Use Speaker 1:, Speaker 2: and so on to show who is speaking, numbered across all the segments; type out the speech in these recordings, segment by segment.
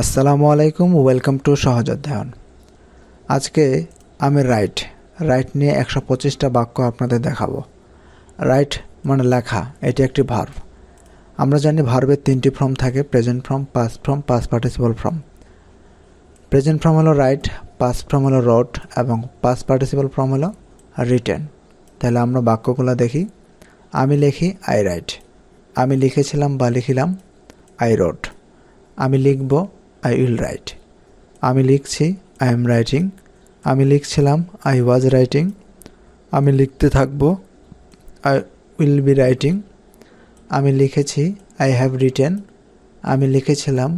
Speaker 1: আসসালামু আলাইকুম, welcome to সহজ অধ্যয়ন। আজকে আমি রাইট নিয়ে 125টা বাক্য আপনাদের দেখাবো। রাইট মানে লেখা, এটি একটি ভার্ব। আমরা জানি ভার্বের 3টি ফর্ম থাকে, present form, past form, past participle form. Present form হলো রাইট, পাস্ট ফর্ম হলো রোট এবং পাস্ট পার্টিসিপল ফর্ম হলো রিটেন। তাহলে আমরা বাক্যগুলো দেখি। আমি লিখি আই রাইট, আমি লিখেছিলাম বা লিখিলাম আই রোট, আমি লিখব আই উইল রাইট, আমি লিখছি আই এম রাইটিং, আমি লিখছিলাম আই ওয়াজ রাইটিং, আমি লিখতে থাকব আই উইল বি রাইটিং, আমি লিখেছি আই হ্যাভ রিটেন, আমি লিখেছিলাম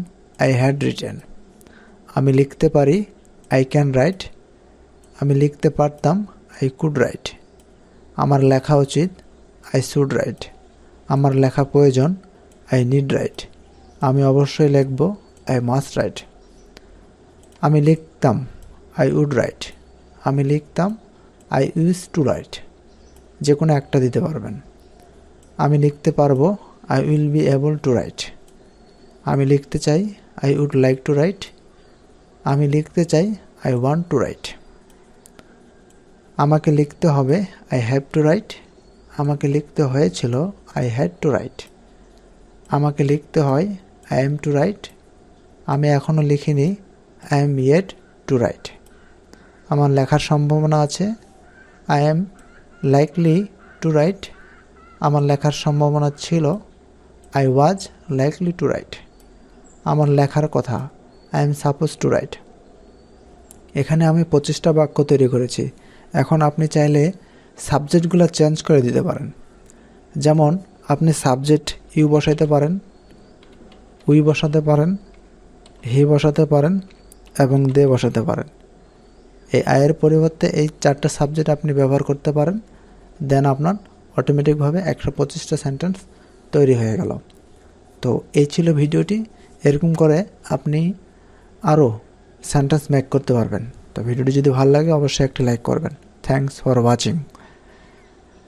Speaker 1: আই হ্যাড রিটেন, আমি লিখতে পারি আই ক্যান রাইট, আমি লিখতে পারতাম আই কুড রাইট, আমার লেখা উচিত আই শুড রাইট, আমার লেখা প্রয়োজন আই নিড রাইট, আমি অবশ্যই লিখব আই মাস্ট রাইট, আমি লিখতাম আই উড রাইট, আমি লিখতাম আই ইউজ টু রাইট। যে কোনো একটা দিতে পারবেন। আমি লিখতে পারবো I will be able to write, আমি লিখতে চাই I would like to write, আমি লিখতে চাই আই ওয়ান্ট টু রাইট, আমাকে লিখতে হবে আই হ্যাভ টু রাইট, আমাকে লিখতে হয়েছিল আই হ্যাড টু রাইট, আমাকে লিখতে হয় আই এম টু রাইট, আমি এখনও লিখিনি I am yet two right, আমার লেখার সম্ভাবনা আছে I am likely to right, আমার লেখার সম্ভাবনা ছিল I was likely to right, আমার লেখার কথা I am suppose two right. এখানে আমি 25টা বাক্য তৈরি করেছি। এখন আপনি চাইলে সাবজেক্টগুলো চেঞ্জ করে দিতে পারেন। যেমন আপনি সাবজেক্ট ইউ বসাইতে পারেন, উই বসাতে পারেন, হি বসাতে পারেন এবং দে বসাতে পারেন। এই আয়ের পরিবর্তে এই 4টা সাবজেক্ট আপনি ব্যবহার করতে পারেন। দেন আপনার অটোমেটিকভাবে 125টা সেন্টেন্স তৈরি হয়ে গেল। তো এই ছিল ভিডিওটি। এরকম করে আপনি আরও সেন্টেন্স মেক করতে পারবেন। তো ভিডিওটি যদি ভালো লাগে অবশ্যই একটি লাইক করবেন। Thanks for watching.